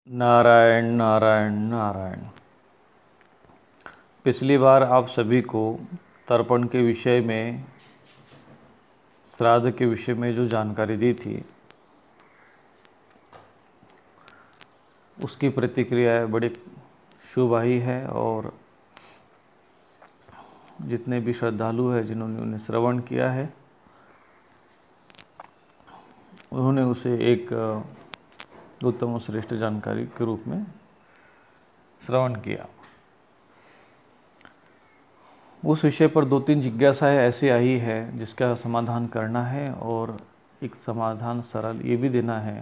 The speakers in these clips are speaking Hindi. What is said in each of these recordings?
नारायण नारायण नारायण। पिछली बार आप सभी को तर्पण के विषय में, श्राद्ध के विषय में जो जानकारी दी थी उसकी प्रतिक्रिया बड़ी शुभ आई है और जितने भी श्रद्धालु हैं जिन्होंने उन्हें श्रवण किया है उन्होंने उसे एक उत्तम और श्रेष्ठ जानकारी के रूप में श्रवण किया। उस विषय पर 2-3 जिज्ञासाएं ऐसी आई है जिसका समाधान करना है और एक समाधान सरल ये भी देना है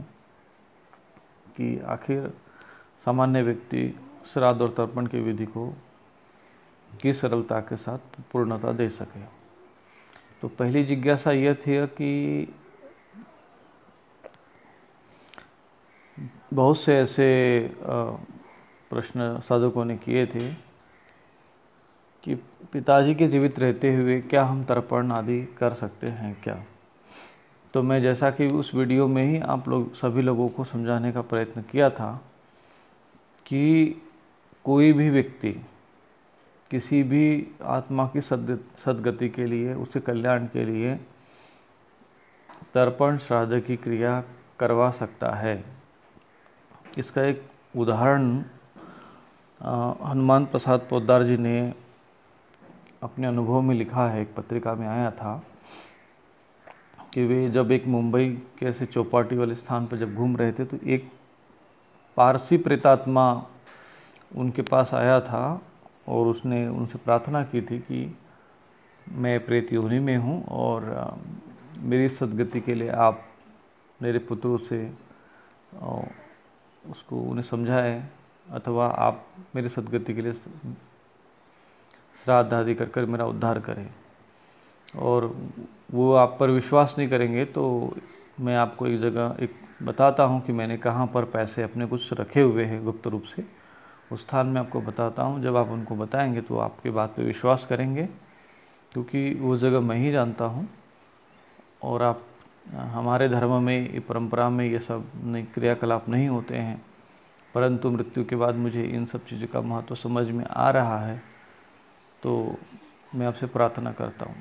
कि आखिर सामान्य व्यक्ति श्राद्ध और तर्पण की विधि को किस सरलता के साथ पूर्णता दे सके। तो पहली जिज्ञासा यह थी कि बहुत से ऐसे प्रश्न साधकों ने किए थे कि पिताजी के जीवित रहते हुए क्या हम तर्पण आदि कर सकते हैं क्या। तो मैं जैसा कि उस वीडियो में ही आप लोग सभी लोगों को समझाने का प्रयत्न किया था कि कोई भी व्यक्ति किसी भी आत्मा की सद्गति के लिए, उसके कल्याण के लिए तर्पण श्राद्ध की क्रिया करवा सकता है। इसका एक उदाहरण हनुमान प्रसाद पोद्दार जी ने अपने अनुभव में लिखा है। एक पत्रिका में आया था कि वे जब एक मुंबई के ऐसे चौपाटी वाले स्थान पर जब घूम रहे थे तो एक पारसी प्रेतात्मा उनके पास आया था और उसने उनसे प्रार्थना की थी कि मैं प्रेत योनि में हूँ और मेरी सद्गति के लिए आप मेरे पुत्रों से उसको उन्हें समझाएं अथवा आप मेरी सद्गति के लिए श्राद्ध आदि कर कर मेरा उद्धार करें। और वो आप पर विश्वास नहीं करेंगे तो मैं आपको एक जगह एक बताता हूँ कि मैंने कहाँ पर पैसे अपने कुछ रखे हुए हैं गुप्त रूप से, उस स्थान में आपको बताता हूँ। जब आप उनको बताएंगे तो आपकी बात पे विश्वास करेंगे क्योंकि वो जगह मैं ही जानता हूँ। और आप हमारे धर्म में, परंपरा में ये सब क्रियाकलाप नहीं होते हैं, परंतु मृत्यु के बाद मुझे इन सब चीज़ों का महत्व समझ में आ रहा है तो मैं आपसे प्रार्थना करता हूँ।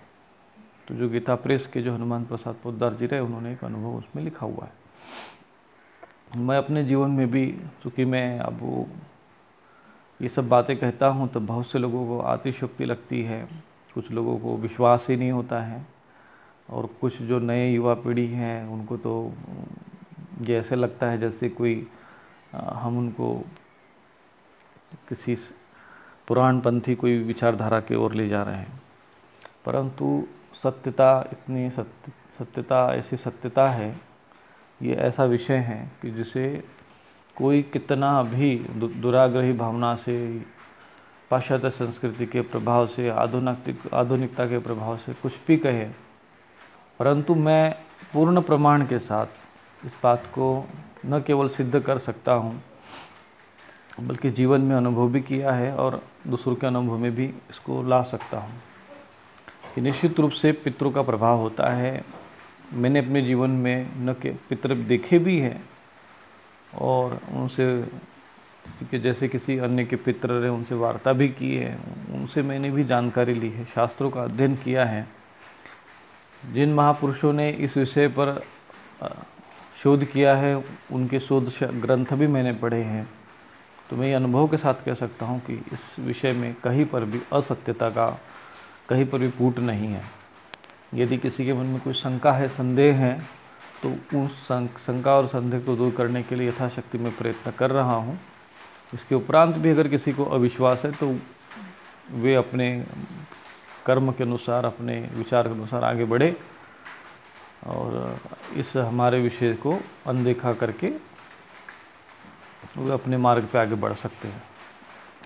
तो जो गीता प्रेस के जो हनुमान प्रसाद पोद्दार जी रहे उन्होंने एक अनुभव उसमें लिखा हुआ है। मैं अपने जीवन में भी, चूँकि मैं अब ये सब बातें कहता हूँ तो बहुत से लोगों को अतिशयोक्ति लगती है, कुछ लोगों को विश्वास ही नहीं होता है और कुछ जो नए युवा पीढ़ी हैं उनको तो ये ऐसे लगता है जैसे कोई हम उनको किसी पुराणपंथी कोई विचारधारा की ओर ले जा रहे हैं। परंतु सत्यता सत्यता ऐसी सत्यता है, ये ऐसा विषय है कि जिसे कोई कितना भी दुराग्रही भावना से, पाश्चात्य संस्कृति के प्रभाव से, आधुनिकता के प्रभाव से कुछ भी कहे, परंतु मैं पूर्ण प्रमाण के साथ इस बात को न केवल सिद्ध कर सकता हूँ बल्कि जीवन में अनुभव भी किया है और दूसरों के अनुभव में भी इसको ला सकता हूँ कि निश्चित रूप से पितरों का प्रभाव होता है। मैंने अपने जीवन में न के पितर देखे भी हैं और उनसे जैसे किसी अन्य के पितर रहे उनसे वार्ता भी की है, उनसे मैंने भी जानकारी ली है, शास्त्रों का अध्ययन किया है। जिन महापुरुषों ने इस विषय पर शोध किया है उनके शोध ग्रंथ भी मैंने पढ़े हैं। तो मैं ये अनुभव के साथ कह सकता हूँ कि इस विषय में कहीं पर भी असत्यता का कहीं पर भी कूट नहीं है। यदि किसी के मन में कोई शंका है, संदेह है, तो उस शंका और संदेह को दूर करने के लिए यथाशक्ति मैं प्रयत्न कर रहा हूँ। इसके उपरांत भी अगर किसी को अविश्वास है तो वे अपने कर्म के अनुसार, अपने विचार के अनुसार आगे बढ़े और इस हमारे विषय को अनदेखा करके वे अपने मार्ग पे आगे बढ़ सकते हैं।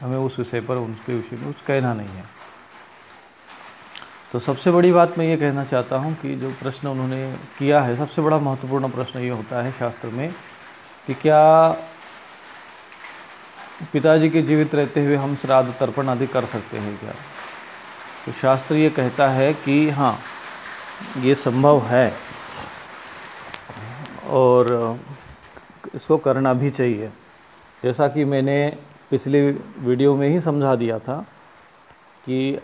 हमें उस विषय पर, उनके विषय में कुछ कहना नहीं है। तो सबसे बड़ी बात मैं ये कहना चाहता हूँ कि जो प्रश्न उन्होंने किया है, सबसे बड़ा महत्वपूर्ण प्रश्न ये होता है शास्त्र में कि क्या पिताजी के जीवित रहते हुए हम श्राद्ध तर्पण आदि कर सकते हैं क्या। तो शास्त्र ये कहता है कि हाँ, ये संभव है और इसको करना भी चाहिए। जैसा कि मैंने पिछले वीडियो में ही समझा दिया था कि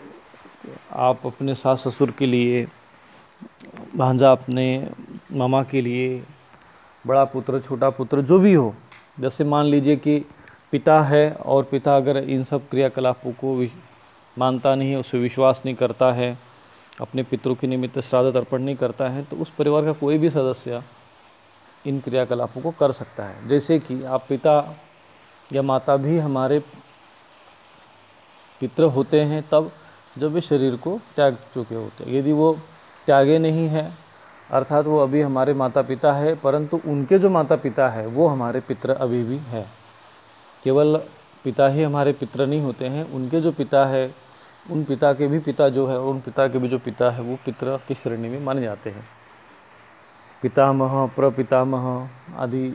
आप अपने सास ससुर के लिए, भांजा अपने मामा के लिए, बड़ा पुत्र छोटा पुत्र जो भी हो, जैसे मान लीजिए कि पिता है और पिता अगर इन सब क्रियाकलापों को मानता नहीं है, उस पर विश्वास नहीं करता है, अपने पितरों के निमित्त श्राद्ध तर्पण नहीं करता है, तो उस परिवार का कोई भी सदस्य इन क्रियाकलापों को कर सकता है। जैसे कि आप पिता या माता भी हमारे पितृ होते हैं तब जब वे शरीर को त्याग चुके होते हैं। यदि वो त्यागे नहीं है, अर्थात वो अभी हमारे माता पिता है, परंतु उनके जो माता पिता है वो हमारे पितृ अभी भी है। केवल पिता ही हमारे पितृ नहीं होते हैं, उनके जो पिता है, उन पिता के भी पिता जो है, उन पिता के भी जो पिता है वो पितृ की श्रेणी में माने जाते हैं। पितामह, प्रपितामह आदि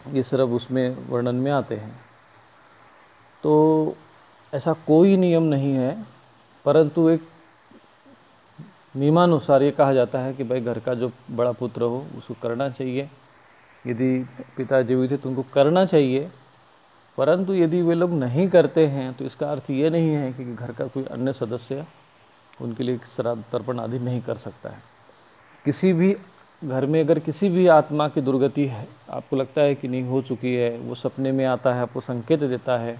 ये सब उसमें वर्णन में आते हैं। तो ऐसा कोई नियम नहीं है, परंतु एक नियमानुसार ये कहा जाता है कि भाई घर का जो बड़ा पुत्र हो उसको करना चाहिए। यदि पिता जीवित है तो उनको करना चाहिए, परंतु यदि वे लोग नहीं करते हैं तो इसका अर्थ ये नहीं है कि घर का कोई अन्य सदस्य उनके लिए श्राद्ध तर्पण आदि नहीं कर सकता है। किसी भी घर में अगर किसी भी आत्मा की दुर्गति है, आपको लगता है कि नहीं हो चुकी है, वो सपने में आता है, आपको संकेत देता है,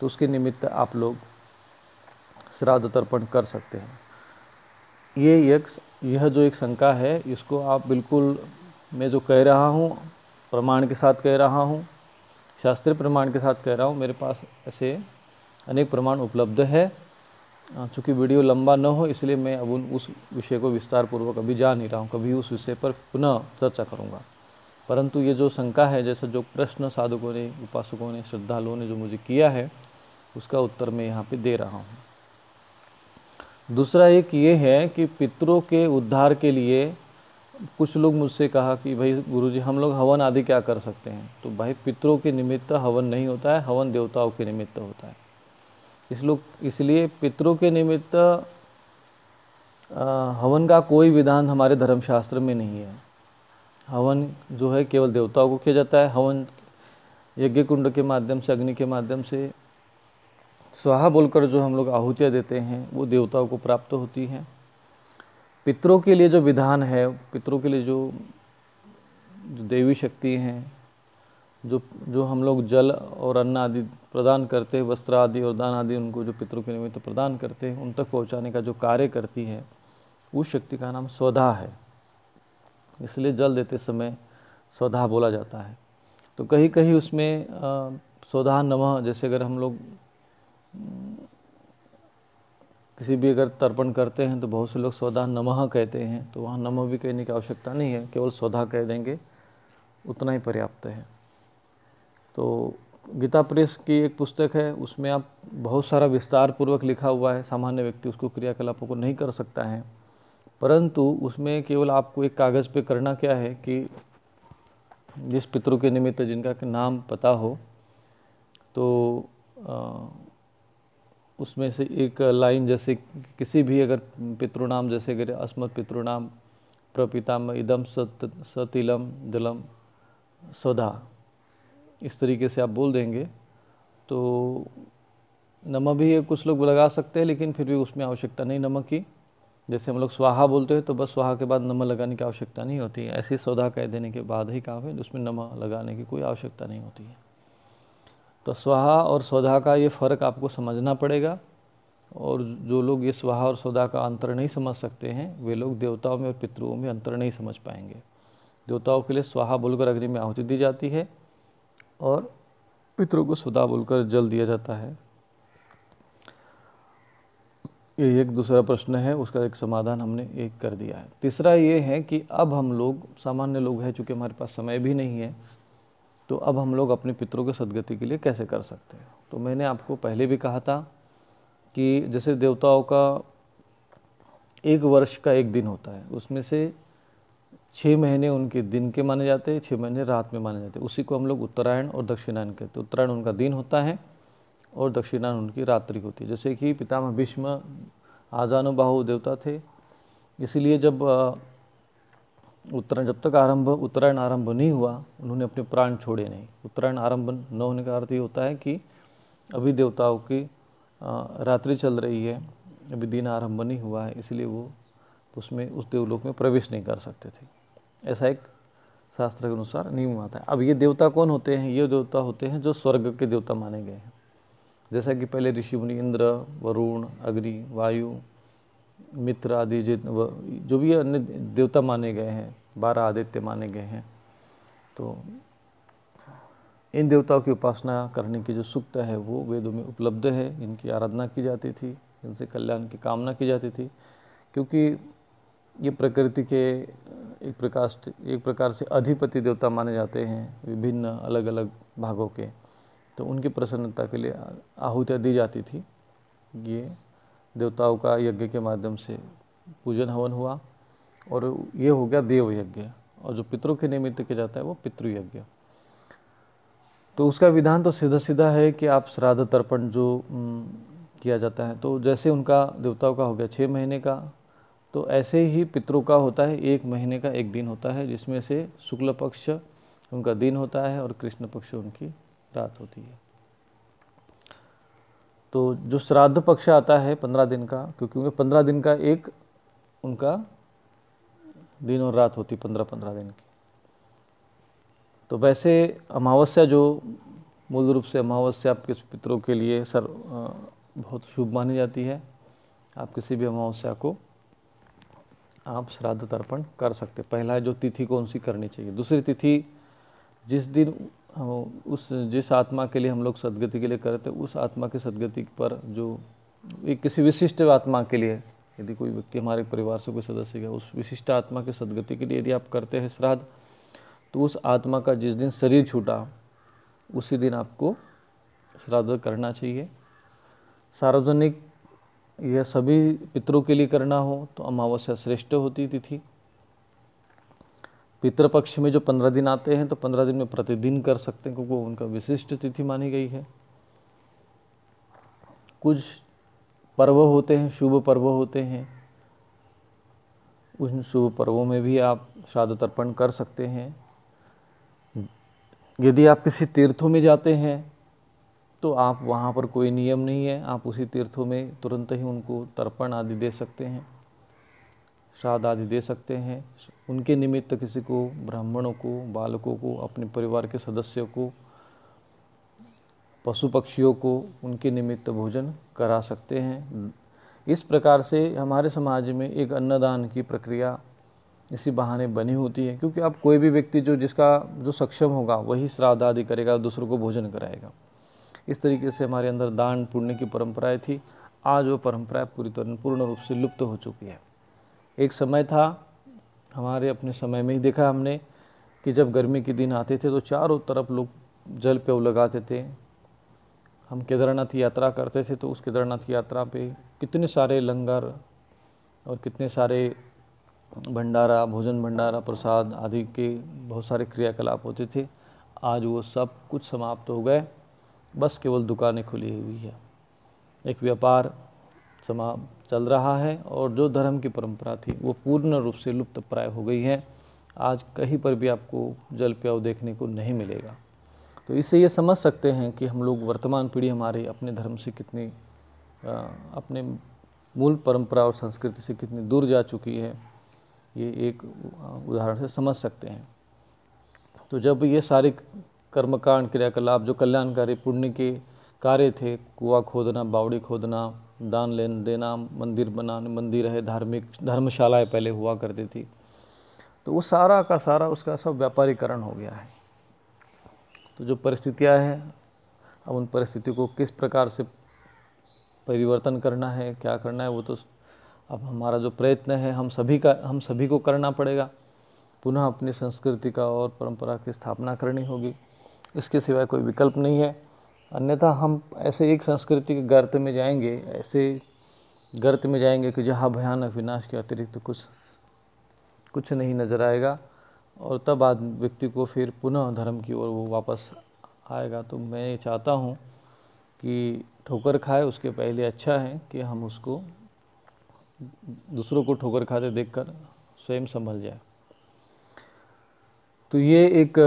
तो उसके निमित्त आप लोग श्राद्ध तर्पण कर सकते हैं। यह जो एक शंका है, इसको आप बिल्कुल, मैं जो कह रहा हूँ प्रमाण के साथ कह रहा हूँ, शास्त्रीय प्रमाण के साथ कह रहा हूँ। मेरे पास ऐसे अनेक प्रमाण उपलब्ध है। चूँकि वीडियो लंबा न हो इसलिए मैं अब उस विषय को विस्तार पूर्वक अभी जा नहीं रहा हूँ, कभी उस विषय पर पुनः चर्चा करूँगा। परंतु ये जो शंका है, जैसा जो प्रश्न साधकों ने, उपासकों ने, श्रद्धालुओं ने जो मुझे किया है, उसका उत्तर मैं यहाँ पे दे रहा हूँ। दूसरा एक ये है कि पितरों के उद्धार के लिए कुछ लोग मुझसे कहा कि भाई गुरुजी हम लोग हवन आदि क्या कर सकते हैं। तो भाई पितरों के निमित्त हवन नहीं होता है, हवन देवताओं के निमित्त होता है। इसलिए पितरों के निमित्त हवन का कोई विधान हमारे धर्मशास्त्र में नहीं है। हवन जो है केवल देवताओं को किया जाता है। हवन यज्ञ कुंड के माध्यम से, अग्नि के माध्यम से स्वाहा बोलकर जो हम लोग आहुतियाँ देते हैं वो देवताओं को प्राप्त होती हैं। पितरों के लिए जो विधान है, पितरों के लिए जो देवी शक्ति हैं, जो हम लोग जल और अन्न आदि प्रदान करते हैं, वस्त्र आदि और दान आदि उनको जो पितरों के निमित्त प्रदान करते हैं, उन तक पहुंचाने का जो कार्य करती है, उस शक्ति का नाम स्वधा है। इसलिए जल देते समय स्वधा बोला जाता है। तो कहीं कहीं उसमें स्वधा नमः, जैसे अगर हम लोग किसी भी अगर तर्पण करते हैं तो बहुत से लोग स्वधा नमः कहते हैं, तो वहाँ नमः भी कहने की आवश्यकता नहीं है, केवल स्वधा कह देंगे उतना ही पर्याप्त है। तो गीता प्रेस की एक पुस्तक है, उसमें आप बहुत सारा विस्तार पूर्वक लिखा हुआ है। सामान्य व्यक्ति उसको क्रियाकलापों को नहीं कर सकता है, परंतु उसमें केवल आपको एक कागज़ पे करना क्या है कि जिस पितरों के निमित्त जिनका नाम पता हो, तो उसमें से एक लाइन, जैसे किसी भी अगर पितृनाम, जैसे अगर अस्मत् पितृनाम प्रपितामह इदम सतिलम जलम स्वधा, इस तरीके से आप बोल देंगे तो नमः भी कुछ लोग लगा सकते हैं, लेकिन फिर भी उसमें आवश्यकता नहीं नमः की। जैसे हम लोग स्वाहा बोलते हैं तो बस स्वाहा के बाद नमः लगाने की आवश्यकता नहीं होती है। ऐसे स्वधा कह देने के बाद ही काम है, उसमें नमः लगाने की कोई आवश्यकता नहीं होती है। तो स्वाहा और स्वधा का ये फ़र्क आपको समझना पड़ेगा। और जो लोग ये स्वाहा और स्वधा का अंतर नहीं समझ सकते हैं, वे लोग देवताओं में और पितरों में अंतर नहीं समझ पाएंगे। देवताओं के लिए स्वाहा बोलकर अग्नि में आहुति दी जाती है और पितरों को स्वधा बोलकर जल दिया जाता है। ये एक दूसरा प्रश्न है, उसका एक समाधान हमने एक कर दिया है। तीसरा ये है कि अब हम लोग सामान्य लोग हैं, चूँकि हमारे पास समय भी नहीं है, तो अब हम लोग अपने पितरों के सद्गति के लिए कैसे कर सकते हैं। तो मैंने आपको पहले भी कहा था कि जैसे देवताओं का एक वर्ष का एक दिन होता है, उसमें से 6 महीने उनके दिन के माने जाते हैं, 6 महीने रात में माने जाते हैं। उसी को हम लोग उत्तरायण और दक्षिणायन कहते हैं। उत्तरायण उनका दिन होता है और दक्षिणायन उनकी रात्रि होती है। जैसे कि पितामह भीष्म आजानुबाहु देवता थे, इसीलिए जब उत्तरायण जब तक उत्तरायण आरंभ नहीं हुआ, उन्होंने अपने प्राण छोड़े नहीं। उत्तरायण आरंभ न होने का अर्थ ये होता है कि अभी देवताओं की रात्रि चल रही है, अभी दिन आरंभ नहीं हुआ है, इसलिए वो उसमें उस देवलोक में प्रवेश नहीं कर सकते थे। ऐसा एक शास्त्र के अनुसार नियम आता है। अब ये देवता कौन होते हैं? ये देवता होते हैं जो स्वर्ग के देवता माने गए हैं। जैसा कि पहले ऋषि मुनि इंद्र, वरुण, अग्नि, वायु, मित्र आदि जो भी अन्य देवता माने गए हैं, 12 आदित्य माने गए हैं, तो इन देवताओं की उपासना करने की जो सूक्त है वो वेदों में उपलब्ध है। इनकी आराधना की जाती थी, इनसे कल्याण की कामना की जाती थी, क्योंकि ये प्रकृति के एक प्रकार से अधिपति देवता माने जाते हैं, विभिन्न अलग अलग भागों के। तो उनकी प्रसन्नता के लिए आहुतियाँ दी जाती थी। ये देवताओं का यज्ञ के माध्यम से पूजन हवन हुआ, और ये हो गया देव यज्ञ। और जो पितरों के निमित्त किया जाता है वो पितृयज्ञ। तो उसका विधान तो सीधा सीधा है कि आप श्राद्ध तर्पण जो किया जाता है, तो जैसे उनका देवताओं का हो गया 6 महीने का, तो ऐसे ही पितरों का होता है 1 महीने का एक दिन होता है, जिसमें से शुक्ल पक्ष उनका दिन होता है और कृष्ण पक्ष उनकी रात होती है। तो जो श्राद्ध पक्ष आता है 15 दिन का, क्योंकि 15 दिन का एक उनका दिन और रात होती 15-15 दिन की। तो वैसे अमावस्या जो मूल रूप से अमावस्या आपके पितरों के लिए बहुत शुभ मानी जाती है। आप किसी भी अमावस्या को आप श्राद्ध तर्पण कर सकते। पहला जो तिथि कौन सी करनी चाहिए, दूसरी तिथि जिस दिन जिस आत्मा के लिए हम लोग सदगति के लिए करते, उस आत्मा की सदगति पर जो एक किसी विशिष्ट आत्मा के लिए, यदि कोई व्यक्ति हमारे परिवार से कोई सदस्य है, उस विशिष्ट आत्मा की सदगति के लिए यदि आप करते हैं श्राद्ध, तो उस आत्मा का जिस दिन शरीर छूटा उसी दिन आपको श्राद्ध करना चाहिए। सार्वजनिक यह सभी पितरों के लिए करना हो तो अमावस्या श्रेष्ठ होती तिथि। पितृपक्ष में जो 15 दिन आते हैं तो 15 दिन में प्रतिदिन कर सकते हैं, क्योंकि उनका विशिष्ट तिथि मानी गई है। कुछ पर्व होते हैं, शुभ पर्व होते हैं, उन शुभ पर्वों में भी आप श्राद्ध तर्पण कर सकते हैं। यदि आप किसी तीर्थों में जाते हैं तो आप वहाँ पर कोई नियम नहीं है, आप उसी तीर्थों में तुरंत ही उनको तर्पण आदि दे सकते हैं, श्राद्ध आदि दे सकते हैं। उनके निमित्त किसी को, ब्राह्मणों को, बालकों को, अपने परिवार के सदस्यों को, पशु पक्षियों को उनके निमित्त भोजन करा सकते हैं। इस प्रकार से हमारे समाज में एक अन्नदान की प्रक्रिया इसी बहाने बनी होती है, क्योंकि अब कोई भी व्यक्ति जो सक्षम होगा वही श्राद्ध आदि करेगा, दूसरों को भोजन कराएगा। इस तरीके से हमारे अंदर दान पुण्य की परंपराएं थी। आज वो परंपरा पूर्ण रूप से लुप्त हो चुकी है। एक समय था, हमारे अपने समय में ही देखा हमने, कि जब गर्मी के दिन आते थे तो चारों तरफ लोग जल पेव लगाते थे। हम केदारनाथ यात्रा करते थे तो उस केदारनाथ यात्रा पे कितने सारे लंगर और कितने सारे भंडारा, भोजन भंडारा, प्रसाद आदि के बहुत सारे क्रियाकलाप होते थे। आज वो सब कुछ समाप्त हो गए, बस केवल दुकानें खुली हुई है, एक व्यापार चल रहा है, और जो धर्म की परंपरा थी वो पूर्ण रूप से लुप्त प्राय हो गई है। आज कहीं पर भी आपको जल पेय देखने को नहीं मिलेगा। तो इससे ये समझ सकते हैं कि हम लोग, वर्तमान पीढ़ी हमारी अपने धर्म से कितनी, अपने मूल परंपरा और संस्कृति से कितनी दूर जा चुकी है, ये एक उदाहरण से समझ सकते हैं। तो जब ये सारे कर्मकांड, क्रियाकलाप जो कल्याणकारी पुण्य के कार्य थे, कुआं खोदना, बावड़ी खोदना, दान लेन देना, मंदिर बनाने, मंदिर है, धार्मिक धर्मशालाएं पहले हुआ करती थी, तो वो सारा का सारा उसका सब व्यापारीकरण हो गया है। तो जो परिस्थितियां हैं, अब उन परिस्थितियों को किस प्रकार से परिवर्तन करना है, क्या करना है, वो तो अब हमारा जो प्रयत्न है हम सभी को करना पड़ेगा। पुनः अपनी संस्कृति का और परंपरा की स्थापना करनी होगी, इसके सिवाय कोई विकल्प नहीं है। अन्यथा हम ऐसे एक संस्कृति के गर्त में जाएंगे, ऐसे गर्त में जाएंगे कि जहाँ भयानक विनाश के अतिरिक्त कुछ नहीं नज़र आएगा, और तब व्यक्ति को फिर पुनः धर्म की ओर वो वापस आएगा। तो मैं ये चाहता हूँ कि ठोकर खाए उसके पहले अच्छा है कि हम उसको, दूसरों को ठोकर खाते देखकर स्वयं संभल जाए। तो ये एक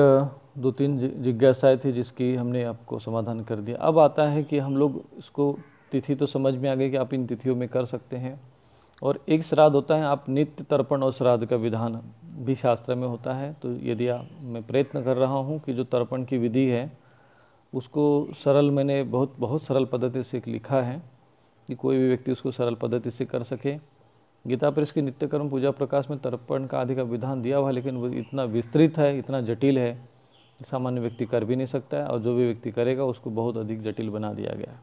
दो तीन जिज्ञासाएँ थी जिसकी हमने आपको समाधान कर दिया। अब आता है कि हम लोग इसको तिथि तो समझ में आ गई कि आप इन तिथियों में कर सकते हैं। और एक श्राद्ध होता है, आप नित्य तर्पण और श्राद्ध का विधान भी शास्त्र में होता है। तो यदि मैं प्रयत्न कर रहा हूँ कि जो तर्पण की विधि है उसको सरल, मैंने बहुत सरल पद्धति से लिखा है कि कोई भी व्यक्ति उसको सरल पद्धति से कर सके। गीता प्रेस के नित्य कर्म पूजा प्रकाश में तर्पण का आदि का विधान दिया हुआ है, लेकिन वो इतना विस्तृत है, इतना जटिल है, सामान्य व्यक्ति कर भी नहीं सकता है, और जो भी व्यक्ति करेगा उसको बहुत अधिक जटिल बना दिया गया है।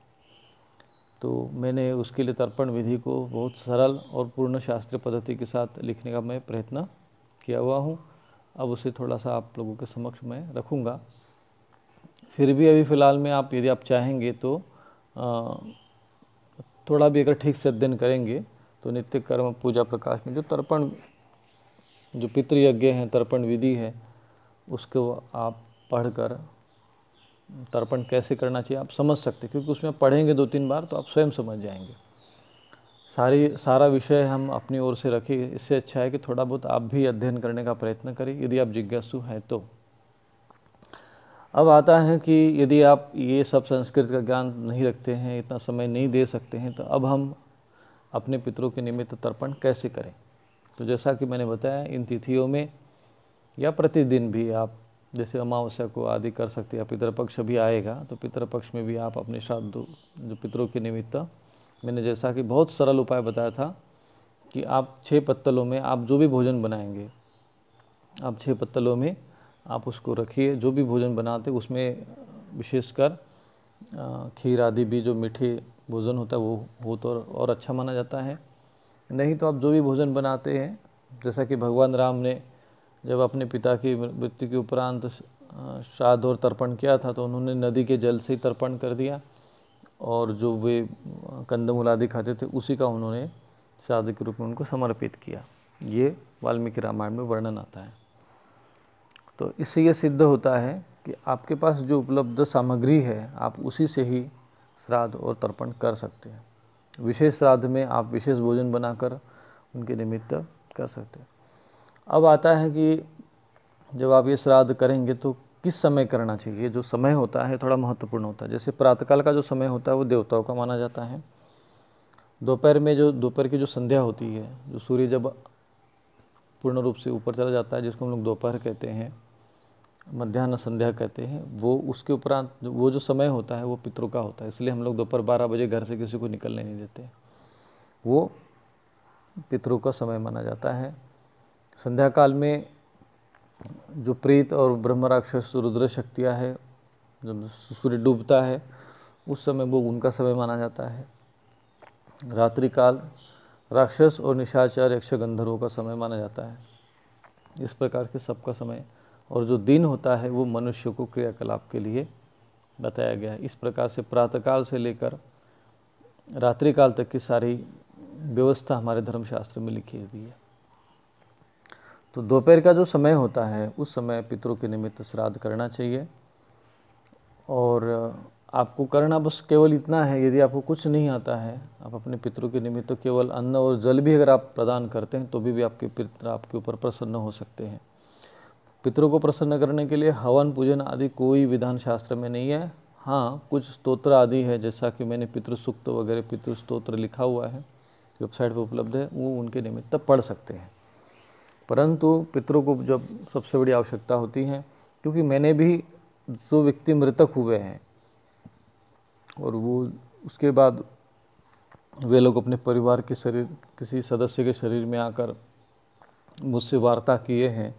तो मैंने उसके लिए तर्पण विधि को बहुत सरल और पूर्ण शास्त्रीय पद्धति के साथ लिखने का मैं प्रयत्न किया हुआ हूँ। अब उसे थोड़ा सा आप लोगों के समक्ष मैं रखूँगा। फिर भी अभी फ़िलहाल में आप, यदि आप चाहेंगे तो थोड़ा भी अगर ठीक से अध्ययन करेंगे तो नित्य कर्म पूजा प्रकाश में जो तर्पण, जो पितृयज्ञ हैं, तर्पण विधि है, उसको आप पढ़कर तर्पण कैसे करना चाहिए आप समझ सकते, क्योंकि उसमें पढ़ेंगे 2-3 बार तो आप स्वयं समझ जाएंगे। सारा विषय हम अपनी ओर से रखें। इससे अच्छा है कि थोड़ा बहुत आप भी अध्ययन करने का प्रयत्न करें यदि आप जिज्ञासु हैं तो। अब आता है कि यदि आप ये सब संस्कृत का ज्ञान नहीं रखते हैं, इतना समय नहीं दे सकते हैं, तो अब हम अपने पितरों के निमित्त तर्पण कैसे करें। तो जैसा कि मैंने बताया, इन तिथियों में या प्रतिदिन भी आप जैसे अमावस्या को आदि कर सकते हैं, या पितृपक्ष भी आएगा तो पितृपक्ष में भी आप अपने श्राद्ध जो पितरों के निमित्त, मैंने जैसा कि बहुत सरल उपाय बताया था कि आप 6 पत्तलों में आप जो भी भोजन बनाएंगे, आप 6 पत्तलों में आप उसको रखिए। जो भी भोजन बनाते उसमें विशेषकर खीर आदि भी, जो मीठे भोजन होता है वो तो और अच्छा माना जाता है। नहीं तो आप जो भी भोजन बनाते हैं, जैसा कि भगवान राम ने जब अपने पिता की मृत्यु के उपरांत श्राद्ध और तर्पण किया था तो उन्होंने नदी के जल से ही तर्पण कर दिया, और जो वे कंदमूल आदि खाते थे उसी का उन्होंने श्राद्ध के रूप में उनको समर्पित किया। ये वाल्मीकि रामायण में वर्णन आता है। तो इससे ये सिद्ध होता है कि आपके पास जो उपलब्ध सामग्री है आप उसी से ही श्राद्ध और तर्पण कर सकते हैं। विशेष श्राद्ध में आप विशेष भोजन बनाकर उनके निमित्त कर सकते हैं। अब आता है कि जब आप ये श्राद्ध करेंगे तो किस समय करना चाहिए। जो समय होता है थोड़ा महत्वपूर्ण होता है। जैसे प्रातःकाल का जो समय होता है वो देवताओं का माना जाता है। दोपहर में जो दोपहर की जो संध्या होती है, जो सूर्य जब पूर्ण रूप से ऊपर चला जाता है, जिसको हम लोग दोपहर कहते हैं, मध्याह्न संध्या कहते हैं, वो उसके उपरांत वो जो समय होता है वो पितरों का होता है। इसलिए हम लोग दोपहर 12 बजे घर से किसी को निकलने नहीं देते, वो पितरों का समय माना जाता है। संध्या काल में जो प्रेत और ब्रह्म राक्षस रुद्र शक्तियाँ है, जब सूर्य डूबता है उस समय वो उनका समय माना जाता है। रात्रि काल राक्षस और निशाचर यक्ष गंधर्वों का समय माना जाता है। इस प्रकार के सबका समय, और जो दिन होता है वो मनुष्य को क्रियाकलाप के लिए बताया गया है। इस प्रकार से प्रातःकाल से लेकर रात्रि काल तक की सारी व्यवस्था हमारे धर्मशास्त्र में लिखी हुई है। तो दोपहर का जो समय होता है उस समय पितरों के निमित्त श्राद्ध करना चाहिए। और आपको करना बस केवल इतना है, यदि आपको कुछ नहीं आता है, आप अपने पितरों के निमित्त तो केवल अन्न और जल भी अगर आप प्रदान करते हैं तो भी आपके पितर आपके ऊपर प्रसन्न हो सकते हैं। पितरों को प्रसन्न करने के लिए हवन पूजन आदि कोई विधान शास्त्र में नहीं है। हाँ, कुछ स्तोत्र आदि है, जैसा कि मैंने पितृ सूक्त वगैरह पितृ स्तोत्र लिखा हुआ है, वेबसाइट पर उपलब्ध है, वो उनके निमित्त पढ़ सकते हैं। परंतु पितरों को जब सबसे बड़ी आवश्यकता होती है, क्योंकि मैंने भी जो व्यक्ति मृतक हुए हैं और वो उसके बाद वे लोग अपने परिवार के शरीर, किसी सदस्य के शरीर में आकर मुझसे वार्ता किए हैं,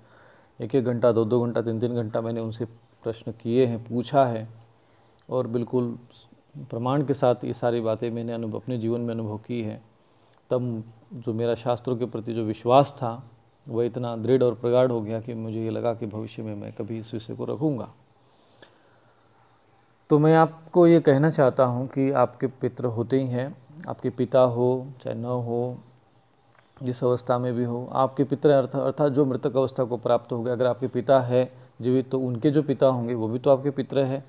1-1 घंटा 2-2 घंटा 3-3 घंटा मैंने उनसे प्रश्न किए हैं, पूछा है, और बिल्कुल प्रमाण के साथ ये सारी बातें मैंने अपने जीवन में अनुभव की है। तब जो मेरा शास्त्रों के प्रति जो विश्वास था वह इतना दृढ़ और प्रगाढ़ हो गया कि मुझे ये लगा कि भविष्य में मैं कभी इस विषय को रखूँगा। तो मैं आपको ये कहना चाहता हूँ कि आपके पितृ होते ही हैं, आपके पिता हो चाहे न हो, जिस अवस्था में भी हो, आपके पितृ अर्थात जो मृतक अवस्था को प्राप्त हो गया, अगर आपके पिता है जीवित तो उनके जो पिता होंगे वो भी तो आपके पितृ है।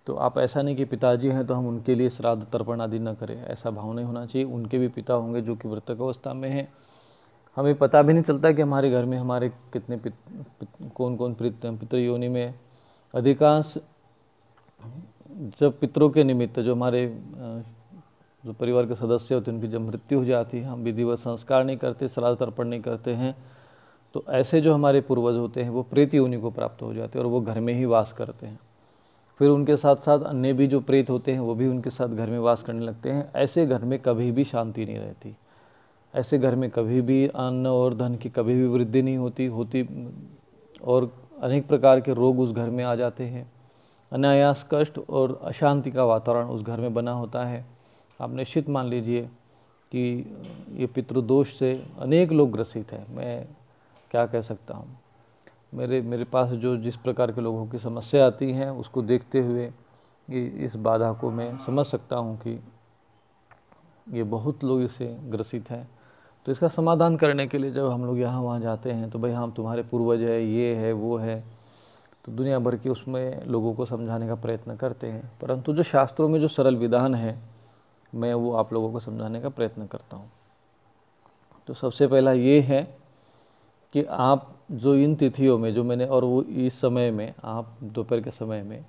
तो आप ऐसा नहीं कि पिताजी हैं तो हम उनके लिए श्राद्ध तर्पण आदि न करें, ऐसा भाव नहीं होना चाहिए। उनके भी पिता होंगे जो कि मृतक अवस्था में हैं, हमें पता भी नहीं चलता कि हमारे घर में हमारे कितने कौन कौन पितृ योनि में। अधिकांश जब पितरों के निमित्त जो हमारे जो परिवार के सदस्य होते हैं उनकी जब मृत्यु हो जाती है, हम विधिवत संस्कार नहीं करते, श्राद्ध तर्पण नहीं करते हैं, तो ऐसे जो हमारे पूर्वज होते हैं वो प्रेत योनि को प्राप्त हो जाते हैं और वो घर में ही वास करते हैं। फिर उनके साथ साथ अन्य भी जो प्रेत होते हैं वो भी उनके साथ घर में वास करने लगते हैं। ऐसे घर में कभी भी शांति नहीं रहती, ऐसे घर में कभी भी अन्न और धन की कभी भी वृद्धि नहीं होती और अनेक प्रकार के रोग उस घर में आ जाते हैं। अनायास कष्ट और अशांति का वातावरण उस घर में बना होता है। आप निश्चित मान लीजिए कि ये पितृदोष से अनेक लोग ग्रसित हैं। मैं क्या कह सकता हूँ, मेरे पास जो जिस प्रकार के लोगों की समस्या आती हैं उसको देखते हुए इस बाधा को मैं समझ सकता हूँ कि ये बहुत लोग इससे ग्रसित हैं। तो इसका समाधान करने के लिए जब हम लोग यहाँ वहाँ जाते हैं तो भाई हम तुम्हारे पूर्वज है, ये है वो है, तो दुनिया भर के उसमें लोगों को समझाने का प्रयत्न करते हैं। परंतु जो शास्त्रों में जो सरल विधान है मैं वो आप लोगों को समझाने का प्रयत्न करता हूँ। तो सबसे पहला ये है कि आप जो इन तिथियों में जो मैंने, और वो इस समय में आप दोपहर के समय में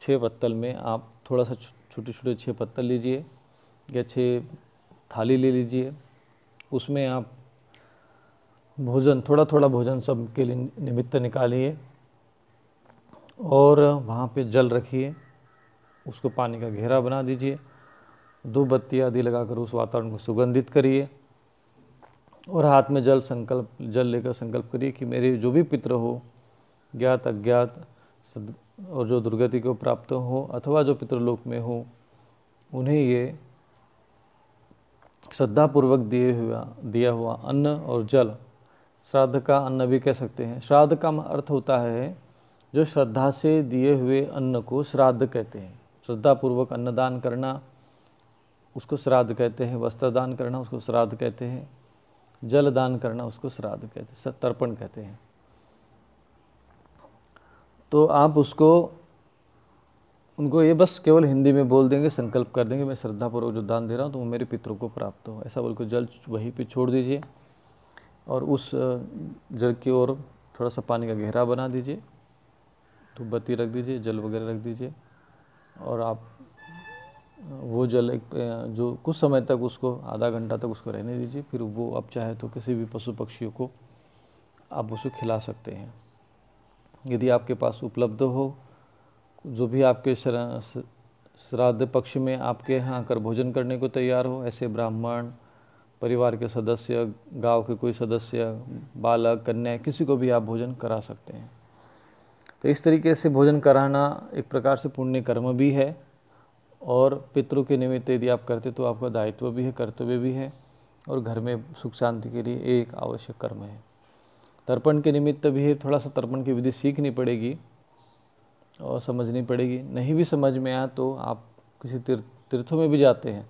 6 पत्तल में आप थोड़ा सा छोटे छोटे 6 पत्तल लीजिए या 6 थाली ले लीजिए, उसमें आप भोजन थोड़ा थोड़ा भोजन सब के लिए निमित्त निकालिए और वहाँ पे जल रखिए, उसको पानी का घेरा बना दीजिए, 2 बत्ती आदि लगाकर उस वातावरण को सुगंधित करिए और हाथ में जल लेकर संकल्प करिए कि मेरे जो भी पितृ हो, ज्ञात अज्ञात और जो दुर्गति को प्राप्त हो अथवा जो पितृलोक में हो, उन्हें ये श्रद्धापूर्वक दिया हुआ अन्न और जल, श्राद्ध का अन्न भी कह सकते हैं। श्राद्ध का अर्थ होता है जो श्रद्धा से दिए हुए अन्न को श्राद्ध कहते हैं। श्रद्धापूर्वक अन्नदान करना उसको श्राद्ध कहते हैं, वस्त्र दान करना उसको श्राद्ध कहते हैं, जल दान करना उसको श्राद्ध कहते हैं, तर्पण कहते हैं। तो आप उनको ये बस केवल हिंदी में बोल देंगे, संकल्प कर देंगे मैं श्रद्धापूर्वक जो दान दे रहा हूँ तो वो मेरे पितरों को प्राप्त हो, ऐसा बोल कर जल वहीं पे छोड़ दीजिए और उस जल की ओर थोड़ा सा पानी का घेरा बना दीजिए, तो बत्ती रख दीजिए, जल वगैरह रख दीजिए और आप वो जल जो कुछ समय तक उसको आधा घंटा तक उसको रहने दीजिए। फिर वो आप चाहे तो किसी भी पशु पक्षियों को आप उसको खिला सकते हैं यदि आपके पास उपलब्ध हो। जो भी आपके श्राद्ध पक्ष में आपके यहाँ आकर भोजन करने को तैयार हो, ऐसे ब्राह्मण, परिवार के सदस्य, गांव के कोई सदस्य, बालक, कन्या, किसी को भी आप भोजन करा सकते हैं। तो इस तरीके से भोजन कराना एक प्रकार से पुण्य कर्म भी है और पितरों के निमित्त यदि आप करते तो आपका दायित्व भी है, कर्तव्य भी है और घर में सुख शांति के लिए एक आवश्यक कर्म है। तर्पण के निमित्त भी है, थोड़ा सा तर्पण की विधि सीखनी पड़ेगी और समझनी पड़ेगी। नहीं भी समझ में आया तो आप किसी तीर्थों में भी जाते हैं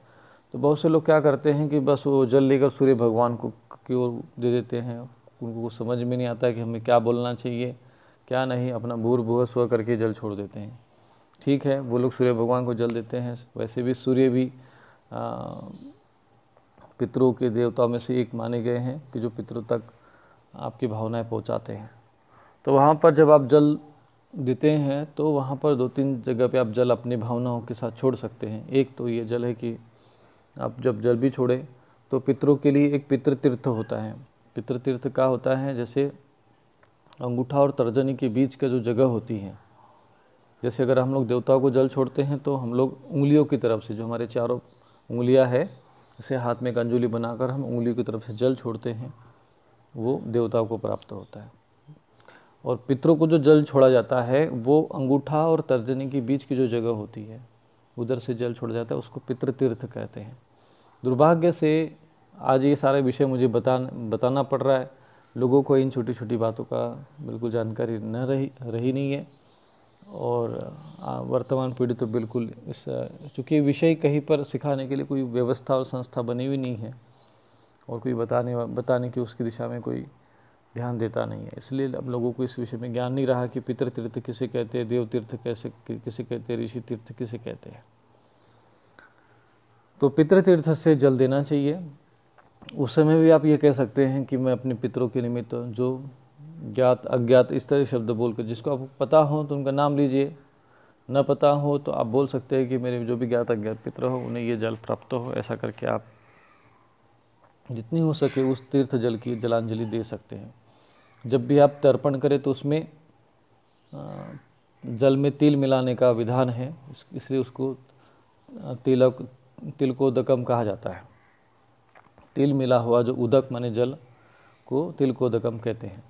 तो बहुत से लोग क्या करते हैं कि बस वो जल लेकर सूर्य भगवान को की ओर दे देते हैं। उनको समझ में नहीं आता कि हमें क्या बोलना चाहिए क्या नहीं, अपना भूर्भुवः स्व करके जल छोड़ देते हैं। ठीक है, वो लोग सूर्य भगवान को जल देते हैं, वैसे भी सूर्य भी पितरों के देवताओं में से एक माने गए हैं कि जो पितरों तक आपकी भावनाएं पहुंचाते हैं। तो वहाँ पर जब आप जल देते हैं तो वहाँ पर 2-3 जगह पे आप जल अपनी भावनाओं के साथ छोड़ सकते हैं। एक तो ये जल है कि आप जब जल भी छोड़े तो पितरों के लिए एक पितृतीर्थ होता है। पितृतीर्थ का होता है जैसे अंगूठा और तर्जनी के बीच का जो जगह होती है, जैसे अगर हम लोग देवताओं को जल छोड़ते हैं तो हम लोग उंगलियों की तरफ से, जो हमारे चारों उंगलियां है, जैसे हाथ में एक अंजुली बनाकर हम उंगलियों की तरफ से जल छोड़ते हैं, वो देवताओं को प्राप्त होता है। और पितरों को जो जल छोड़ा जाता है वो अंगूठा और तर्जनी के बीच की जो जगह होती है उधर से जल छोड़ा जाता है, उसको पितृतीर्थ कहते हैं। दुर्भाग्य से आज ये सारे विषय मुझे बताना पड़ रहा है, लोगों को इन छोटी छोटी बातों का बिल्कुल जानकारी न रही नहीं है और वर्तमान पीढ़ी तो बिल्कुल इस, चूँकि विषय कहीं पर सिखाने के लिए कोई व्यवस्था और संस्था बनी हुई नहीं है और कोई बताने की उसकी दिशा में कोई ध्यान देता नहीं है, इसलिए अब लोगों को इस विषय में ज्ञान नहीं रहा कि पितृतीर्थ किसे कहते हैं, देव तीर्थ किसे कहते हैं, ऋषि तीर्थ किसे कहते हैं। तो पितृतीर्थ से जल देना चाहिए उस समय भी आप ये कह सकते हैं कि मैं अपने पितरों के निमित्त जो ज्ञात अज्ञात इस तरह शब्द बोलकर, जिसको आपको पता हो तो उनका नाम लीजिए, न पता हो तो आप बोल सकते हैं कि मेरे जो भी ज्ञात अज्ञात पितर हो उन्हें ये जल प्राप्त हो। ऐसा करके आप जितनी हो सके उस तीर्थ जल की जलांजलि दे सकते हैं। जब भी आप तर्पण करें तो उसमें जल में तिल मिलाने का विधान है, इसलिए उसको तिलकोदकम कहा जाता है। तिल मिला हुआ जो उदक माने जल को तिलकोदकम कहते हैं।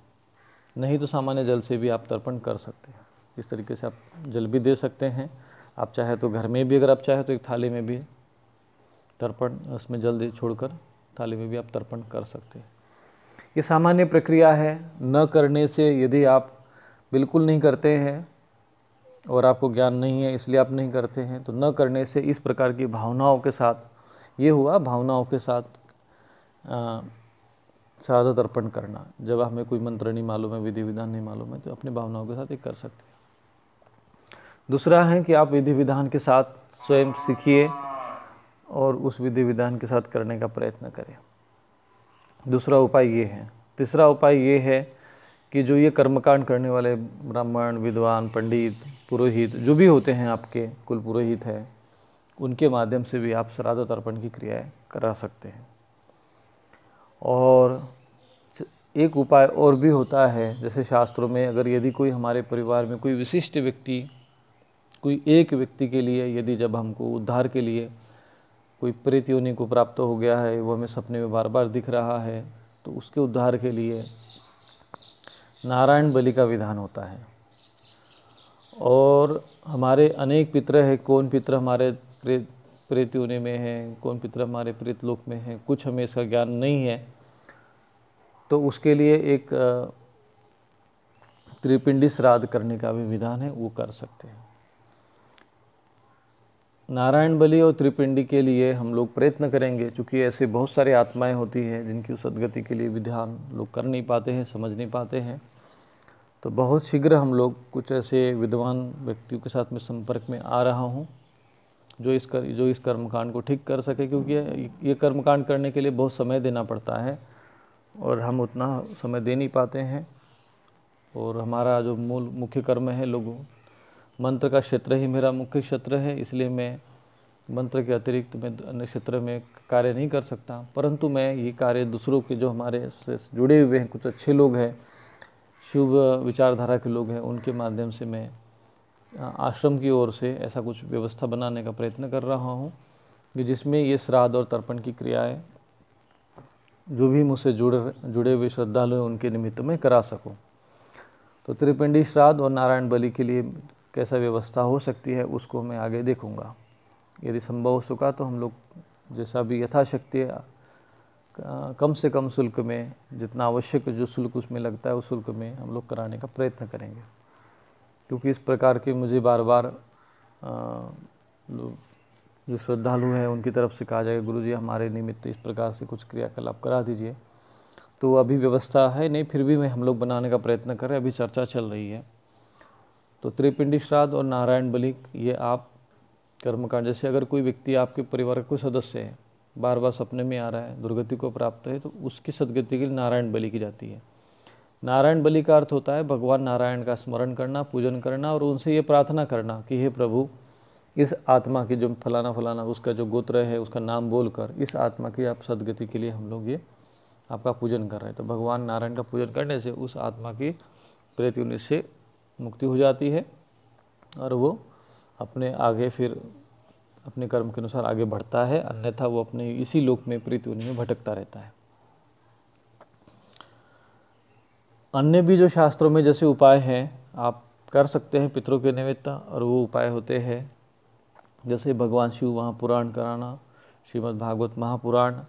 नहीं तो सामान्य जल से भी आप तर्पण कर सकते हैं। इस तरीके से आप जल भी दे सकते हैं। आप चाहे तो घर में भी, अगर आप चाहे तो एक थाली में भी तर्पण, उसमें जल दे छोड़कर थाली में भी आप तर्पण कर सकते हैं। ये सामान्य प्रक्रिया है। न करने से, यदि आप बिल्कुल नहीं करते हैं और आपको ज्ञान नहीं है इसलिए आप नहीं करते हैं, तो न करने से इस प्रकार की भावनाओं के साथ, ये हुआ भावनाओं के साथ श्राद्ध तर्पण करना। जब हमें कोई मंत्र नहीं मालूम है, विधि विधान नहीं मालूम है, तो अपने भावनाओं के साथ ये कर सकते हैं। दूसरा है कि आप विधि विधान के साथ स्वयं सीखिए और उस विधि विधान के साथ करने का प्रयत्न करें। दूसरा उपाय ये है। तीसरा उपाय ये है कि जो ये कर्मकांड करने वाले ब्राह्मण, विद्वान, पंडित, पुरोहित जो भी होते हैं, आपके कुल पुरोहित है, उनके माध्यम से भी आप श्राद्ध तर्पण की क्रियाएं करा सकते हैं। और एक उपाय और भी होता है, जैसे शास्त्रों में, अगर यदि कोई हमारे परिवार में कोई विशिष्ट व्यक्ति, कोई एक व्यक्ति के लिए यदि जब हमको उद्धार के लिए कोई प्रेत योनि को प्राप्त हो गया है, वो हमें सपने में बार बार दिख रहा है, तो उसके उद्धार के लिए नारायण बलि का विधान होता है। और हमारे अनेक पितर हैं, कौन पितर हमारे प्रेत योनि में है, कौन पितर हमारे प्रेत लोक में है, कुछ हमें इसका ज्ञान नहीं है, तो उसके लिए एक त्रिपिंडी श्राद्ध करने का भी विधान है, वो कर सकते हैं। नारायण बलि और त्रिपिंडी के लिए हम लोग प्रयत्न करेंगे, क्योंकि ऐसे बहुत सारे आत्माएं होती हैं जिनकी सदगति के लिए विधान लोग कर नहीं पाते हैं, समझ नहीं पाते हैं। तो बहुत शीघ्र हम लोग कुछ ऐसे विद्वान व्यक्तियों के साथ में संपर्क में आ रहा हूँ जो इस कर्मकांड को ठीक कर सके, क्योंकि ये कर्मकांड करने के लिए बहुत समय देना पड़ता है और हम उतना समय दे नहीं पाते हैं। और हमारा जो मुख्य कर्म है, लोगों मंत्र का क्षेत्र ही मेरा मुख्य क्षेत्र है, इसलिए मैं मंत्र के अतिरिक्त मैं अन्य क्षेत्र में कार्य नहीं कर सकता। परंतु मैं ये कार्य दूसरों के, जो हमारे से जुड़े हुए हैं, कुछ अच्छे लोग हैं, शुभ विचारधारा के लोग हैं, उनके माध्यम से मैं आश्रम की ओर से ऐसा कुछ व्यवस्था बनाने का प्रयत्न कर रहा हूँ कि जिसमें ये श्राद्ध और तर्पण की क्रियाएँ जो भी मुझसे जुड़े हुए श्रद्धालु हैं उनके निमित्त में करा सकूं। तो त्रिपिंडी श्राद्ध और नारायण बलि के लिए कैसा व्यवस्था हो सकती है उसको मैं आगे देखूंगा। यदि संभव हो सका तो हम लोग जैसा भी यथाशक्ति कम से कम शुल्क में, जितना आवश्यक जो शुल्क उसमें लगता है उस शुल्क में हम लोग कराने का प्रयत्न करेंगे। क्योंकि इस प्रकार के मुझे बार बार जो श्रद्धालु हैं उनकी तरफ से कहा जाएगा, गुरुजी हमारे निमित्त इस प्रकार से कुछ क्रियाकलाप करा दीजिए। तो अभी व्यवस्था है नहीं, फिर भी हम लोग बनाने का प्रयत्न कर रहे हैं, अभी चर्चा चल रही है। तो त्रिपिंडी श्राद्ध और नारायण बलि ये आप कर्मकांड, जैसे अगर कोई व्यक्ति आपके परिवार का कोई सदस्य है, बार बार सपने में आ रहा है, दुर्गति को प्राप्त है, तो उसकी सदगति के लिए नारायण बलि की जाती है। नारायण बलि का अर्थ होता है भगवान नारायण का स्मरण करना, पूजन करना और उनसे ये प्रार्थना करना कि हे प्रभु, इस आत्मा की जो फलाना फलाना उसका जो गोत्र है उसका नाम बोलकर इस आत्मा की आप सदगति के लिए हम लोग ये आपका पूजन कर रहे हैं। तो भगवान नारायण का पूजन करने से उस आत्मा की प्रेत योनि से मुक्ति हो जाती है और वो अपने आगे फिर अपने कर्म के अनुसार आगे बढ़ता है, अन्यथा वो अपने इसी लोक में प्रेत योनि में भटकता रहता है। अन्य भी जो शास्त्रों में जैसे उपाय हैं आप कर सकते हैं पितरों के निमित्त, और वो उपाय होते हैं जैसे भगवान शिव महापुराण कराना, श्रीमद् भागवत महापुराण,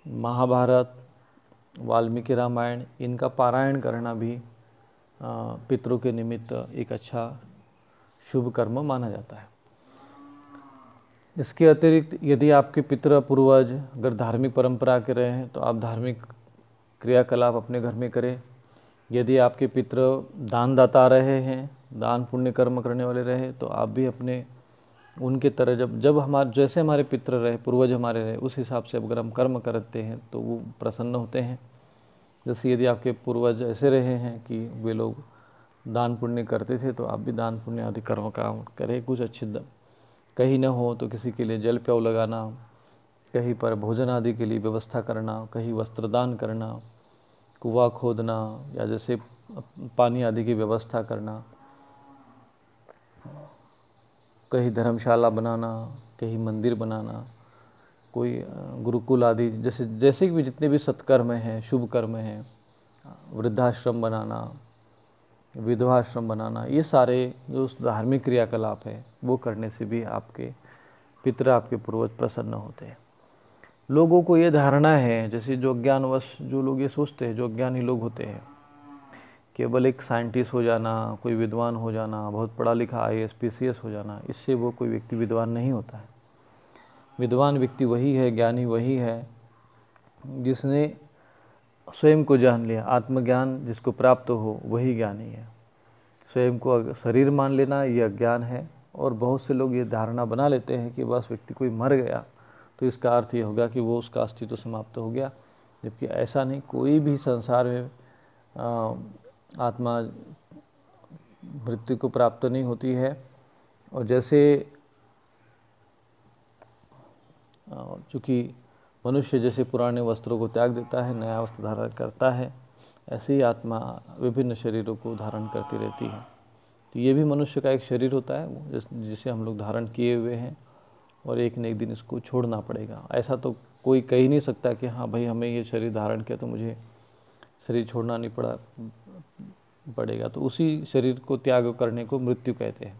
महाभारत, वाल्मीकि रामायण, इनका पारायण करना भी पितरों के निमित्त एक अच्छा शुभ कर्म माना जाता है। इसके अतिरिक्त यदि आपके पितर पूर्वज अगर धार्मिक परंपरा के रहे हैं तो आप धार्मिक क्रियाकलाप अपने घर में करें। यदि आपके पितर दानदाता रहे हैं, दान पुण्य कर्म करने वाले रहे, तो आप भी अपने उनके तरह जब हमारे जैसे हमारे पितृ रहे, पूर्वज हमारे रहे, उस हिसाब से अगर हम कर्म करते हैं तो वो प्रसन्न होते हैं। जैसे यदि आपके पूर्वज ऐसे रहे हैं कि वे लोग दान पुण्य करते थे, तो आप भी दान पुण्य आदि कर्म काम करें। कुछ अच्छे कहीं न हो तो किसी के लिए जल प्याऊ लगाना, कहीं पर भोजन आदि के लिए व्यवस्था करना, कहीं वस्त्रदान करना, कुआं खोदना, या जैसे पानी आदि की व्यवस्था करना, कहीं धर्मशाला बनाना, कहीं मंदिर बनाना, कोई गुरुकुल आदि, जैसे जैसे भी जितने भी सत्कर्म हैं, शुभ कर्म हैं, वृद्धाश्रम बनाना, विधवाश्रम बनाना, ये सारे जो धार्मिक क्रियाकलाप है वो करने से भी आपके पितृ, आपके पूर्वज प्रसन्न होते हैं। लोगों को ये धारणा है, जैसे जो ज्ञानवश जो लोग ये सोचते हैं, जो ज्ञानी लोग होते हैं, केवल एक साइंटिस्ट हो जाना, कोई विद्वान हो जाना, बहुत पढ़ा लिखा IAS PCS हो जाना, इससे वो कोई व्यक्ति विद्वान नहीं होता है। विद्वान व्यक्ति वही है, ज्ञानी वही है जिसने स्वयं को जान लिया। आत्मज्ञान जिसको प्राप्त हो वही ज्ञानी है। स्वयं को शरीर मान लेना यह अज्ञान है। और बहुत से लोग ये धारणा बना लेते हैं कि बस व्यक्ति कोई मर गया तो इसका अर्थ ये होगा कि वो उसका अस्तित्व समाप्त हो गया, जबकि ऐसा नहीं। कोई भी संसार में आत्मा मृत्यु को प्राप्त नहीं होती है। और जैसे चूँकि मनुष्य जैसे पुराने वस्त्रों को त्याग देता है, नया वस्त्र धारण करता है, ऐसे ही आत्मा विभिन्न शरीरों को धारण करती रहती है। तो ये भी मनुष्य का एक शरीर होता है जिसे हम लोग धारण किए हुए हैं, और एक न एक दिन इसको छोड़ना पड़ेगा। ऐसा तो कोई कह ही नहीं सकता कि हाँ भाई हमें ये शरीर धारण किया तो मुझे शरीर छोड़ना नहीं पड़ेगा। तो उसी शरीर को त्याग करने को मृत्यु कहते हैं।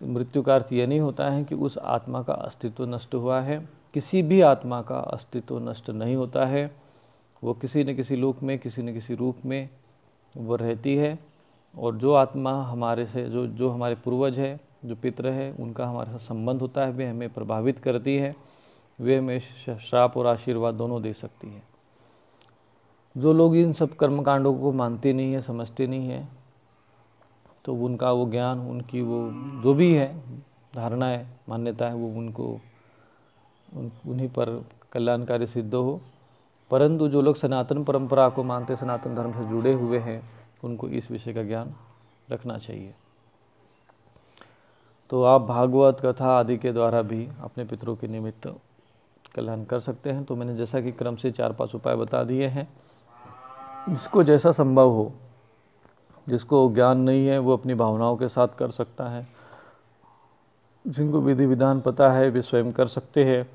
मृत्यु का अर्थ यह नहीं होता है कि उस आत्मा का अस्तित्व नष्ट हुआ है। किसी भी आत्मा का अस्तित्व नष्ट नहीं होता है। वो किसी न किसी लोक में, किसी न किसी रूप में वो रहती है। और जो आत्मा हमारे से जो हमारे पूर्वज है, जो पितृ है, उनका हमारे साथ संबंध होता है, वे हमें प्रभावित करती है, वे हमें श्राप और आशीर्वाद दोनों दे सकती है। जो लोग इन सब कर्मकांडों को मानते नहीं है, समझते नहीं है, तो उनका वो ज्ञान, उनकी वो जो भी है धारणा है, मान्यता है, वो उन्हीं पर कल्याणकारी सिद्ध हो। परंतु जो लोग सनातन परंपरा को मानते, सनातन धर्म से जुड़े हुए हैं, उनको इस विषय का ज्ञान रखना चाहिए। तो आप भागवत कथा आदि के द्वारा भी अपने पितरों के निमित्त कल्याण कर सकते हैं। तो मैंने जैसा कि क्रम से 4-5 उपाय बता दिए हैं, जिसको जैसा संभव हो, जिसको ज्ञान नहीं है वो अपनी भावनाओं के साथ कर सकता है, जिनको विधि विधान पता है वे स्वयं कर सकते हैं,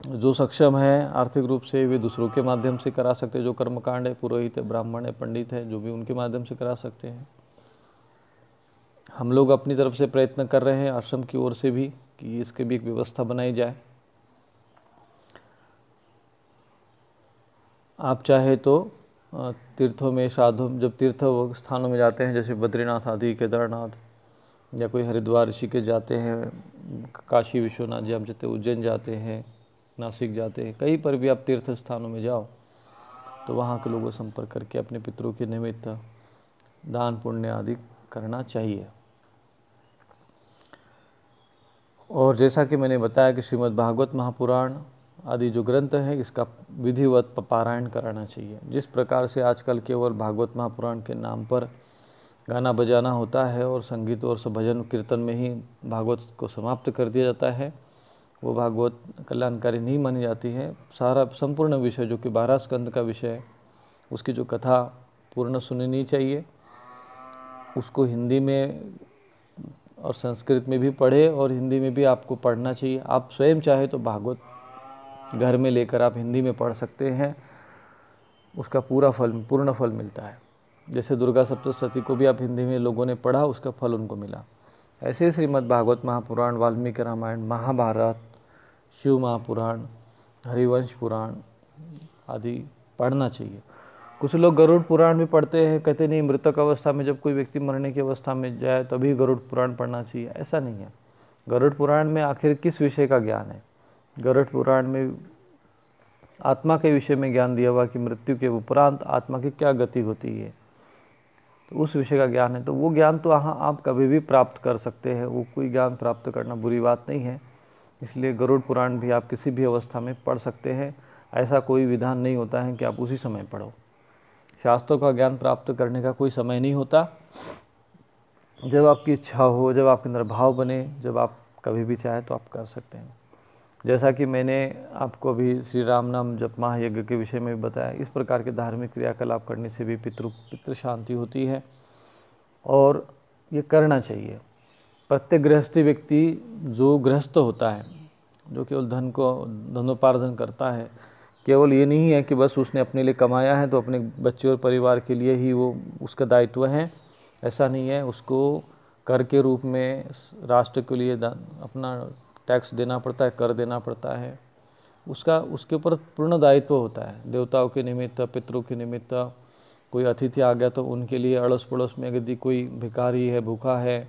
जो सक्षम है आर्थिक रूप से वे दूसरों के माध्यम से करा सकते हैं। जो कर्मकांड है, पुरोहित है, ब्राह्मण है, पंडित है, जो भी उनके माध्यम से करा सकते हैं। हम लोग अपनी तरफ से प्रयत्न कर रहे हैं आश्रम की ओर से भी कि इसके भी एक व्यवस्था बनाई जाए। आप चाहे तो तीर्थों में, श्राद्धों, जब तीर्थ स्थानों में जाते हैं, जैसे बद्रीनाथ आदि, केदारनाथ, या कोई हरिद्वार, ऋषिकेश जाते हैं, काशी विश्वनाथ जी आप जाते हैं, उज्जैन जाते हैं, नासिक जाते हैं, कहीं पर भी आप तीर्थ स्थानों में जाओ तो वहाँ के लोगों से संपर्क करके अपने पितरों के निमित्त दान पुण्य आदि करना चाहिए। और जैसा कि मैंने बताया कि श्रीमद् भागवत महापुराण आदि जो ग्रंथ है, इसका विधिवत पारायण कराना चाहिए। जिस प्रकार से आजकल केवल भागवत महापुराण के नाम पर गाना बजाना होता है और संगीत और भजन कीर्तन में ही भागवत को समाप्त कर दिया जाता है, वो भागवत कल्याणकारी नहीं मानी जाती है। सारा संपूर्ण विषय जो कि 12 स्कंद का विषय है, उसकी जो कथा पूर्ण सुननी चाहिए। उसको हिंदी में और संस्कृत में भी पढ़े और हिंदी में भी आपको पढ़ना चाहिए। आप स्वयं चाहे तो भागवत घर में लेकर आप हिंदी में पढ़ सकते हैं, उसका पूर्ण फल मिलता है। जैसे दुर्गा सप्तशती को भी आप हिंदी में लोगों ने पढ़ा, उसका फल उनको मिला। ऐसे श्रीमद् भागवत महापुराण, वाल्मीकि रामायण, महाभारत, शिव महापुराण, हरिवंश पुराण आदि पढ़ना चाहिए। कुछ लोग गरुड़ पुराण भी पढ़ते हैं, कहते नहीं मृतक अवस्था में, जब कोई व्यक्ति मरने की अवस्था में जाए तभी गरुड़ पुराण पढ़ना चाहिए। ऐसा नहीं है। गरुड़ पुराण में आखिर किस विषय का ज्ञान है? गरुड़ पुराण में आत्मा के विषय में ज्ञान दिया हुआ कि मृत्यु के उपरांत आत्मा की क्या गति होती है। तो उस विषय का ज्ञान है, तो वो ज्ञान तो आप कभी भी प्राप्त कर सकते हैं, वो कोई ज्ञान प्राप्त करना बुरी बात नहीं है। इसलिए गरुड़ पुराण भी आप किसी भी अवस्था में पढ़ सकते हैं, ऐसा कोई विधान नहीं होता है कि आप उसी समय पढ़ो। शास्त्रों का ज्ञान प्राप्त करने का कोई समय नहीं होता, जब आपकी इच्छा हो, जब आपके अंदर भाव बने, जब आप कभी भी चाहे तो आप कर सकते हैं। जैसा कि मैंने आपको अभी श्री राम नाम जप महायज्ञ के विषय में भी बताया, इस प्रकार के धार्मिक क्रियाकलाप करने से भी पितृ शांति होती है और ये करना चाहिए। प्रत्येक गृहस्थी व्यक्ति जो गृहस्थ होता है, जो केवल धनोपार्जन करता है, केवल ये नहीं है कि बस उसने अपने लिए कमाया है तो अपने बच्चे और परिवार के लिए ही वो उसका दायित्व है, ऐसा नहीं है। उसको कर के रूप में राष्ट्र के लिए अपना टैक्स देना पड़ता है, कर देना पड़ता है, उसके ऊपर पूर्ण दायित्व होता है। देवताओं के निमित्त, पितरों के निमित्त, कोई अतिथि आ गया तो उनके लिए, अड़ोस पड़ोस में यदि कोई भिखारी है, भूखा है,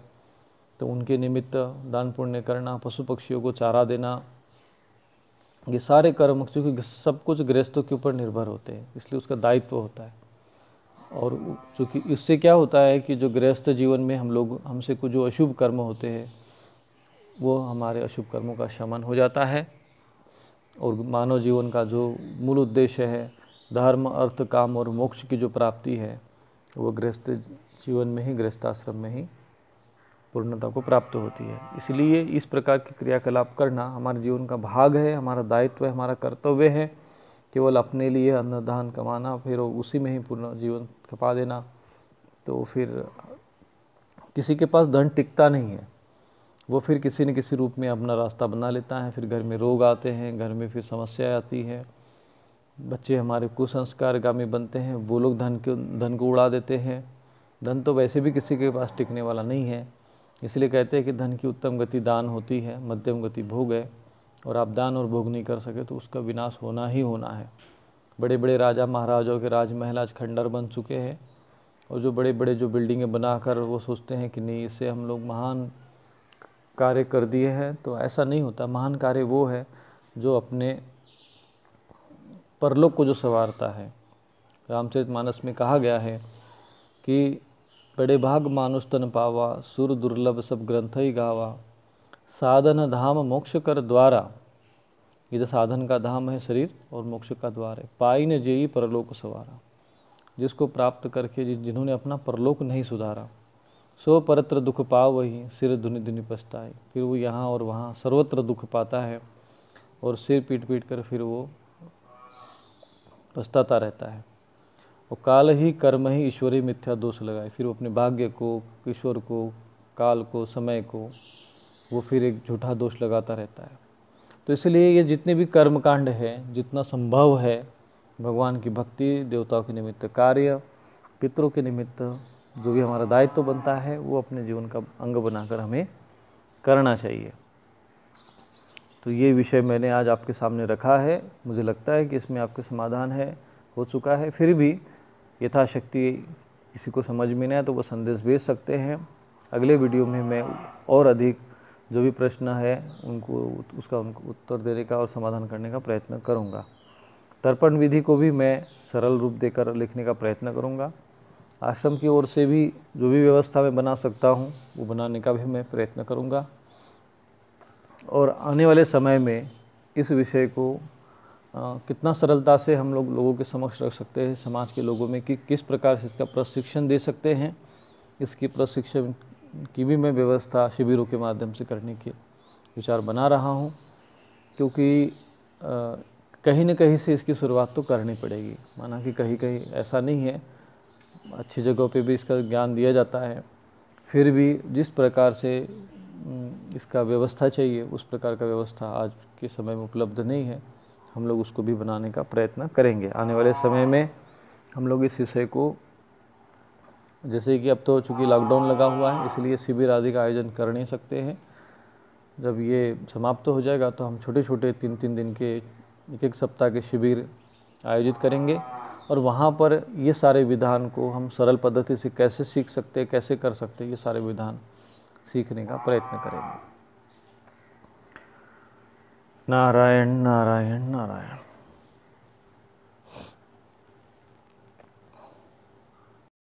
तो उनके निमित्त दान पुण्य करना, पशु पक्षियों को चारा देना, ये सारे कर्म क्योंकि सब कुछ गृहस्थों के ऊपर निर्भर होते हैं, इसलिए उसका दायित्व होता है। और चूँकि इससे क्या होता है कि जो गृहस्थ जीवन में हमसे कुछ जो अशुभ कर्म होते हैं, वो हमारे अशुभ कर्मों का शमन हो जाता है और मानव जीवन का जो मूल उद्देश्य है, धर्म, अर्थ, काम और मोक्ष की जो प्राप्ति है, वो गृहस्थ जीवन में ही, गृहस्थाश्रम में ही पूर्णता को प्राप्त होती है। इसलिए इस प्रकार की क्रियाकलाप करना हमारे जीवन का भाग है, हमारा दायित्व है, हमारा कर्तव्य है। केवल अपने लिए अन्नदान कमाना, फिर उसी में ही पूर्ण जीवन खपा देना, तो फिर किसी के पास धन टिकता नहीं है, वो फिर किसी न किसी रूप में अपना रास्ता बना लेता है। फिर घर में रोग आते हैं, घर में फिर समस्या आती है, बच्चे हमारे कुसंस्कारगामी बनते हैं, वो लोग धन को उड़ा देते हैं। धन तो वैसे भी किसी के पास टिकने वाला नहीं है, इसलिए कहते हैं कि धन की उत्तम गति दान होती है, मध्यम गति भोग है, और आप दान और भोग नहीं कर सके तो उसका विनाश होना ही होना है। बड़े बड़े राजा महाराजाओं के राजमहल आज खंडर बन चुके हैं, और जो बड़े बड़े जो बिल्डिंगें बनाकर वो सोचते हैं कि नहीं, इससे हम लोग महान कार्य कर दिए हैं, तो ऐसा नहीं होता। महान कार्य वो है जो अपने परलोक को जो संवारता है। रामचरितमानस में कहा गया है कि बड़े भाग मानुष तन पावा, सुर दुर्लभ सब ग्रंथ ही गावा, साधन धाम मोक्ष कर द्वारा। ये जो साधन का धाम है शरीर और मोक्ष का द्वार है। पाई न जेई परलोक सवारा, जिसको प्राप्त करके जिन्होंने अपना परलोक नहीं सुधारा, सो परत्र दुख पाव वही, सिर धुनि धुनि पछताए। फिर वो यहाँ और वहाँ सर्वत्र दुख पाता है और सिर पीट पीट कर फिर वो पछताता रहता है। और काल ही कर्म ही ईश्वरी मिथ्या दोष लगाए, फिर वो अपने भाग्य को, ईश्वर को, काल को, समय को वो फिर एक झूठा दोष लगाता रहता है। तो इसलिए ये जितने भी कर्मकांड है, जितना संभव है, भगवान की भक्ति, देवताओं के निमित्त कार्य, पितरों के निमित्त जो भी हमारा दायित्व बनता है, वो अपने जीवन का अंग बनाकर हमें करना चाहिए। तो ये विषय मैंने आज आपके सामने रखा है। मुझे लगता है कि इसमें आपके समाधान हो चुका है। फिर भी यथाशक्ति किसी को समझ में नहीं आया तो वो संदेश भेज सकते हैं। अगले वीडियो में मैं और अधिक जो भी प्रश्न है उनको उत्तर देने का और समाधान करने का प्रयत्न करूँगा। तर्पण विधि को भी मैं सरल रूप देकर लिखने का प्रयत्न करूँगा। आश्रम की ओर से भी जो भी व्यवस्था मैं बना सकता हूँ वो बनाने का भी मैं प्रयत्न करूँगा। और आने वाले समय में इस विषय को कितना सरलता से हम लोगों के समक्ष रख सकते हैं, समाज के लोगों में, कि किस प्रकार से इसका प्रशिक्षण दे सकते हैं, इसकी प्रशिक्षण की भी मैं व्यवस्था शिविरों के माध्यम से करने के विचार बना रहा हूँ। क्योंकि कहीं न कहीं से इसकी शुरुआत तो करनी पड़ेगी। माना कि कहीं कहीं ऐसा नहीं है, अच्छी जगहों पे भी इसका ज्ञान दिया जाता है, फिर भी जिस प्रकार से इसका व्यवस्था चाहिए उस प्रकार का व्यवस्था आज के समय में उपलब्ध नहीं है। हम लोग उसको भी बनाने का प्रयत्न करेंगे। आने वाले समय में हम लोग इस विषय को, जैसे कि अब तो चूँकि लॉकडाउन लगा हुआ है इसलिए शिविर आदि का आयोजन कर नहीं सकते हैं। जब ये समाप्त हो जाएगा तो हम छोटे छोटे 3-3 दिन के, एक सप्ताह के शिविर आयोजित करेंगे और वहाँ पर ये सारे विधान को हम सरल पद्धति से कैसे सीख सकते हैं, कैसे कर सकते हैं, ये सारे विधान सीखने का प्रयत्न करेंगे। नारायण नारायण नारायण।